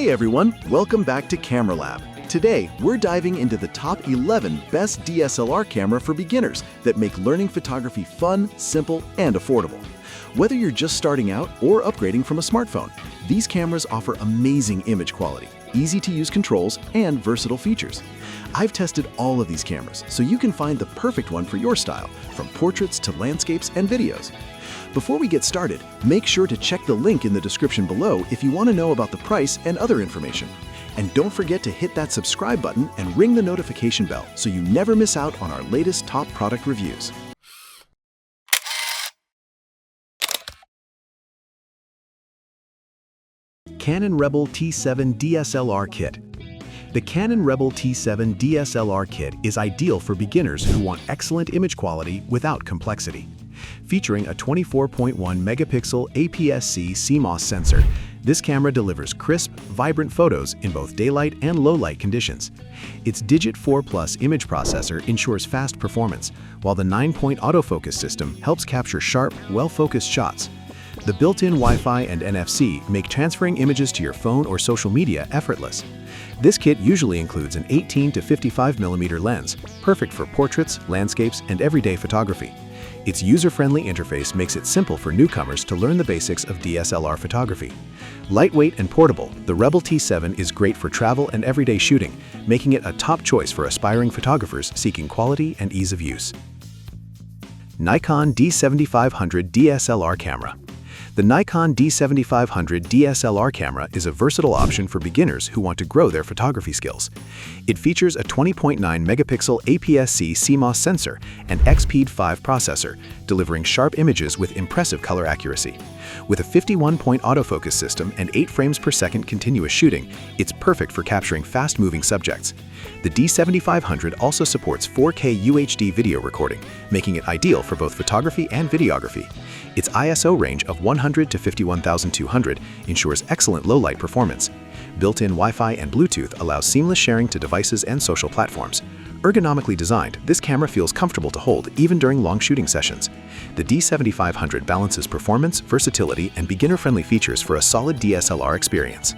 Hey everyone, welcome back to Camera Lab. Today, we're diving into the top 11 best DSLR camera for beginners that make learning photography fun, simple, and affordable. Whether you're just starting out or upgrading from a smartphone, these cameras offer amazing image quality, easy-to-use controls, and versatile features. I've tested all of these cameras, so you can find the perfect one for your style, from portraits to landscapes and videos. Before we get started, make sure to check the link in the description below if you want to know about the price and other information. And don't forget to hit that subscribe button and ring the notification bell so you never miss out on our latest top product reviews. Canon Rebel T7 DSLR Kit. The Canon Rebel T7 DSLR Kit is ideal for beginners who want excellent image quality without complexity. Featuring a 24.1 megapixel APS-C CMOS sensor, this camera delivers crisp, vibrant photos in both daylight and low-light conditions. Its Digit 4 Plus image processor ensures fast performance, while the 9-point autofocus system helps capture sharp, well-focused shots. The built-in Wi-Fi and NFC make transferring images to your phone or social media effortless. This kit usually includes an 18 to 55mm lens, perfect for portraits, landscapes, and everyday photography. Its user-friendly interface makes it simple for newcomers to learn the basics of DSLR photography. Lightweight and portable, the Rebel T7 is great for travel and everyday shooting, making it a top choice for aspiring photographers seeking quality and ease of use. Nikon D7500 DSLR Camera. The Nikon D7500 DSLR camera is a versatile option for beginners who want to grow their photography skills. It features a 20.9 megapixel APS-C CMOS sensor and XP5 processor, delivering sharp images with impressive color accuracy. With a 51-point autofocus system and 8 frames per second continuous shooting, it's perfect for capturing fast-moving subjects. The D7500 also supports 4K UHD video recording, making it ideal for both photography and videography. Its ISO range of 100 to 51,200 ensures excellent low-light performance. Built-in Wi-Fi and Bluetooth allows seamless sharing to devices and social platforms. Ergonomically designed, this camera feels comfortable to hold even during long shooting sessions. The D7500 balances performance, versatility, and beginner-friendly features for a solid DSLR experience.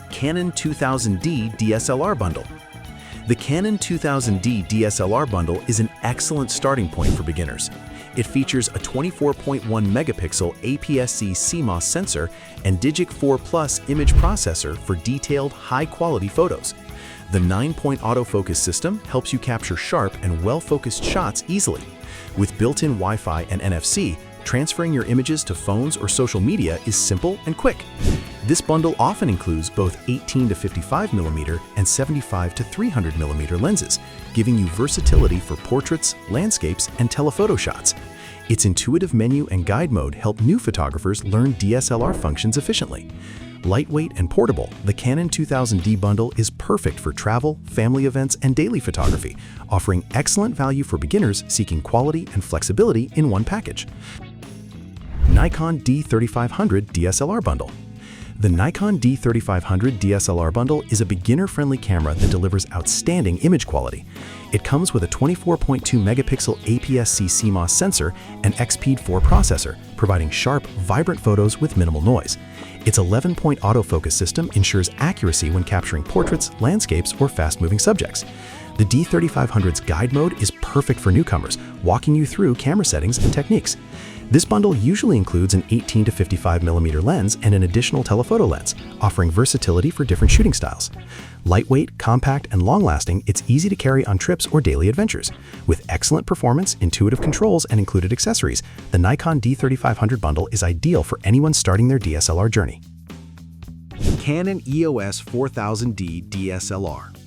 Canon 2000D DSLR Bundle. The Canon 2000D DSLR Bundle is an excellent starting point for beginners. It features a 24.1 megapixel APS-C CMOS sensor and Digit 4 Plus image processor for detailed, high-quality photos. The 9-point autofocus system helps you capture sharp and well-focused shots easily. With built-in Wi-Fi and NFC, transferring your images to phones or social media is simple and quick. This bundle often includes both 18 to 55mm and 75 to 300mm lenses, giving you versatility for portraits, landscapes, and telephoto shots. Its intuitive menu and guide mode help new photographers learn DSLR functions efficiently. Lightweight and portable, the Canon 2000D bundle is perfect for travel, family events, and daily photography, offering excellent value for beginners seeking quality and flexibility in one package. Nikon D3500 DSLR Bundle. The Nikon D3500 DSLR Bundle is a beginner-friendly camera that delivers outstanding image quality. It comes with a 24.2 megapixel APS-C CMOS sensor and XP4 processor, providing sharp, vibrant photos with minimal noise. Its 11-point autofocus system ensures accuracy when capturing portraits, landscapes, or fast-moving subjects. The D3500's guide mode is perfect for newcomers, walking you through camera settings and techniques. This bundle usually includes an 18 to 55mm lens and an additional telephoto lens, offering versatility for different shooting styles. Lightweight, compact, and long-lasting, it's easy to carry on trips or daily adventures. With excellent performance, intuitive controls, and included accessories, the Nikon D3500 bundle is ideal for anyone starting their DSLR journey. Canon EOS 4000D DSLR.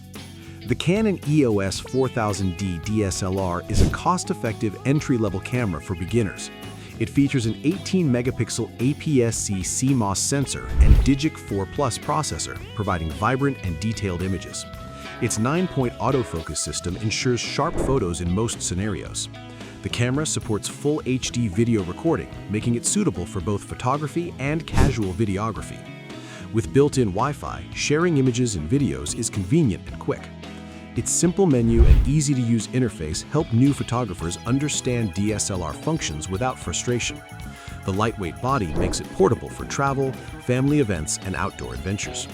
The Canon EOS 4000D DSLR is a cost-effective entry-level camera for beginners. It features an 18-megapixel APS-C CMOS sensor and Digit 4 Plus processor, providing vibrant and detailed images. Its 9-point autofocus system ensures sharp photos in most scenarios. The camera supports full HD video recording, making it suitable for both photography and casual videography. With built-in Wi-Fi, sharing images and videos is convenient and quick. Its simple menu and easy-to-use interface help new photographers understand DSLR functions without frustration. The lightweight body makes it portable for travel, family events, and outdoor adventures.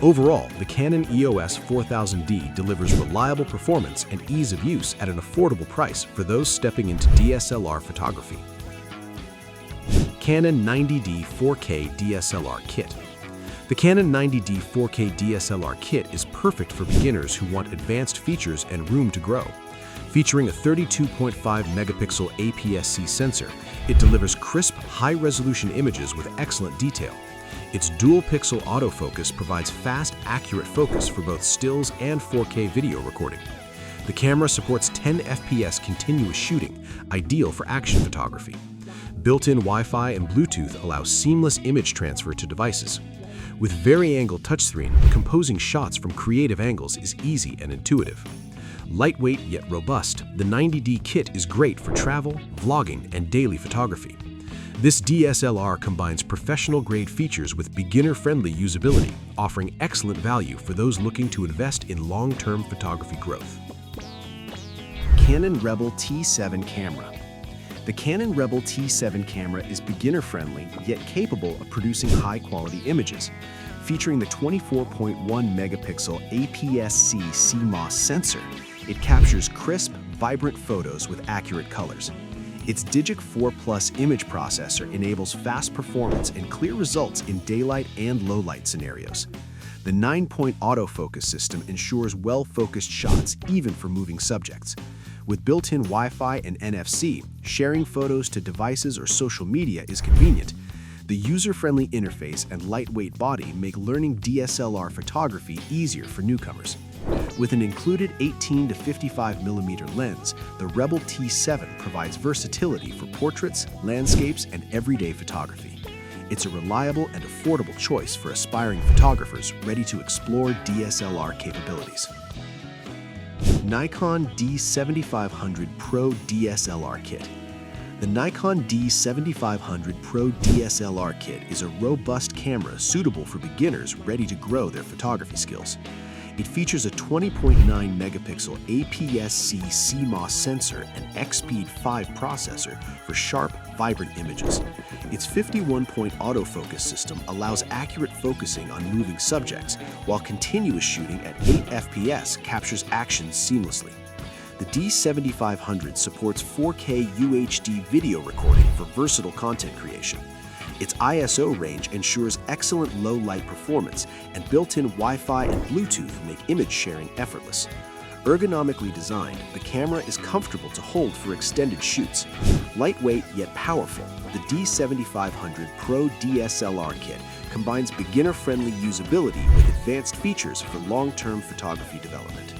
Overall, the Canon EOS 4000D delivers reliable performance and ease of use at an affordable price for those stepping into DSLR photography. Canon 90D 4K DSLR Kit. The Canon 90D 4K DSLR kit is perfect for beginners who want advanced features and room to grow. Featuring a 32.5 megapixel APS-C sensor, it delivers crisp, high-resolution images with excellent detail. Its dual-pixel autofocus provides fast, accurate focus for both stills and 4K video recording. The camera supports 10 FPS continuous shooting, ideal for action photography. Built-in Wi-Fi and Bluetooth allow seamless image transfer to devices. With vari-angle touchscreen, composing shots from creative angles is easy and intuitive. Lightweight yet robust, the 90D kit is great for travel, vlogging, and daily photography. This DSLR combines professional-grade features with beginner-friendly usability, offering excellent value for those looking to invest in long-term photography growth. Canon Rebel T7 Camera. The Canon Rebel T7 camera is beginner-friendly, yet capable of producing high-quality images. Featuring the 24.1 megapixel APS-C CMOS sensor, it captures crisp, vibrant photos with accurate colors. Its Digic 4 Plus image processor enables fast performance and clear results in daylight and low-light scenarios. The 9-point autofocus system ensures well-focused shots even for moving subjects. With built-in Wi-Fi and NFC, sharing photos to devices or social media is convenient. The user-friendly interface and lightweight body make learning DSLR photography easier for newcomers. With an included 18 to 55mm lens, the Rebel T7 provides versatility for portraits, landscapes, and everyday photography. It's a reliable and affordable choice for aspiring photographers ready to explore DSLR capabilities. Nikon D7500 Pro DSLR Kit. The Nikon D7500 Pro DSLR Kit is a robust camera suitable for beginners ready to grow their photography skills. It features a 20.9 megapixel APS-C CMOS sensor and XSpeed 5 processor for sharp, vibrant images. Its 51-point autofocus system allows accurate focusing on moving subjects, while continuous shooting at 8 FPS captures action seamlessly. The D7500 supports 4K UHD video recording for versatile content creation. Its ISO range ensures excellent low-light performance, and built-in Wi-Fi and Bluetooth make image sharing effortless. Ergonomically designed, the camera is comfortable to hold for extended shoots. Lightweight yet powerful, the D7500 Pro DSLR kit combines beginner-friendly usability with advanced features for long-term photography development.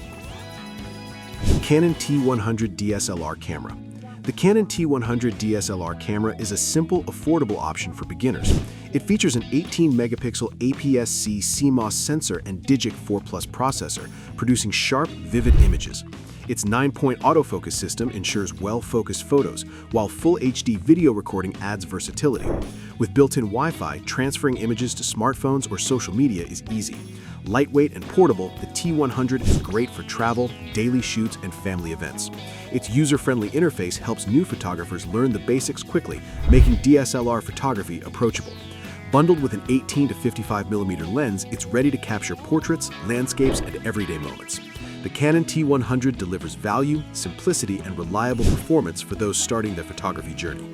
Canon T100 DSLR Camera. The Canon T100 DSLR camera is a simple, affordable option for beginners. It features an 18-megapixel APS-C CMOS sensor and Digic 4 Plus processor, producing sharp, vivid images. Its 9-point autofocus system ensures well-focused photos, while full HD video recording adds versatility. With built-in Wi-Fi, transferring images to smartphones or social media is easy. Lightweight and portable, the T100 is great for travel, daily shoots, and family events. Its user-friendly interface helps new photographers learn the basics quickly, making DSLR photography approachable. Bundled with an 18 to 55mm lens, it's ready to capture portraits, landscapes, and everyday moments. The Canon T100 delivers value, simplicity, and reliable performance for those starting their photography journey.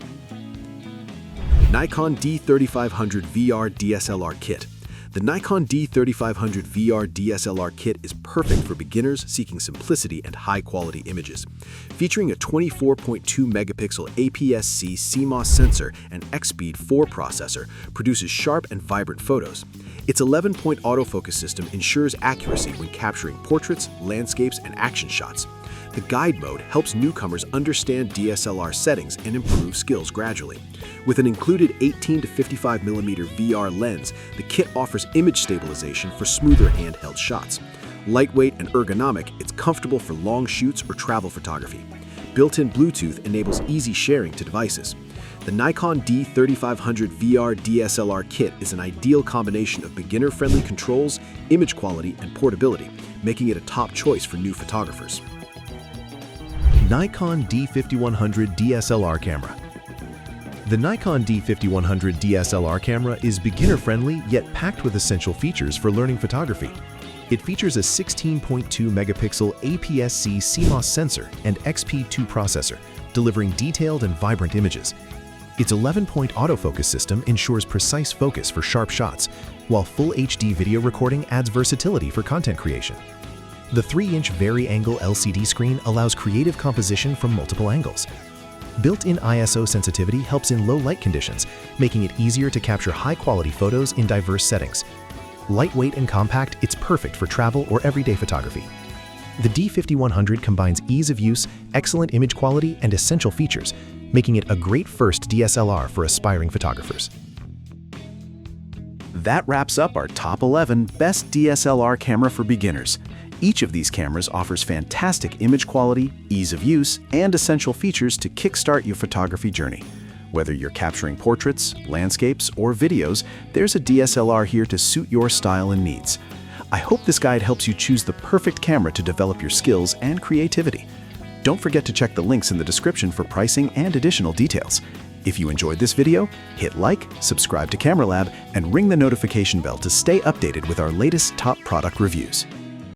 Nikon D3500 VR DSLR Kit. The Nikon D3500 VR DSLR kit is perfect for beginners seeking simplicity and high-quality images. Featuring a 24.2 megapixel APS-C CMOS sensor and XSpeed 4 processor, produces sharp and vibrant photos. Its 11-point autofocus system ensures accuracy when capturing portraits, landscapes, and action shots. The guide mode helps newcomers understand DSLR settings and improve skills gradually. With an included 18 to 55mm VR lens, the kit offers image stabilization for smoother handheld shots. Lightweight and ergonomic, it's comfortable for long shoots or travel photography. Built-in Bluetooth enables easy sharing to devices. The Nikon D3500 VR DSLR kit is an ideal combination of beginner-friendly controls, image quality, and portability, making it a top choice for new photographers. Nikon D5100 DSLR camera. The Nikon D5100 DSLR camera is beginner-friendly yet packed with essential features for learning photography. It features a 16.2 megapixel APS-C CMOS sensor and XP2 processor, delivering detailed and vibrant images. Its 11-point autofocus system ensures precise focus for sharp shots, while Full HD video recording adds versatility for content creation. The 3-inch vari-angle LCD screen allows creative composition from multiple angles. Built-in ISO sensitivity helps in low light conditions, making it easier to capture high-quality photos in diverse settings. Lightweight and compact, it's perfect for travel or everyday photography. The D5100 combines ease of use, excellent image quality, and essential features, making it a great first DSLR for aspiring photographers. That wraps up our top 11 best DSLR camera for beginners. Each of these cameras offers fantastic image quality, ease of use, and essential features to kickstart your photography journey. Whether you're capturing portraits, landscapes, or videos, there's a DSLR here to suit your style and needs. I hope this guide helps you choose the perfect camera to develop your skills and creativity. Don't forget to check the links in the description for pricing and additional details. If you enjoyed this video, hit like, subscribe to Camera Lab, and ring the notification bell to stay updated with our latest top product reviews.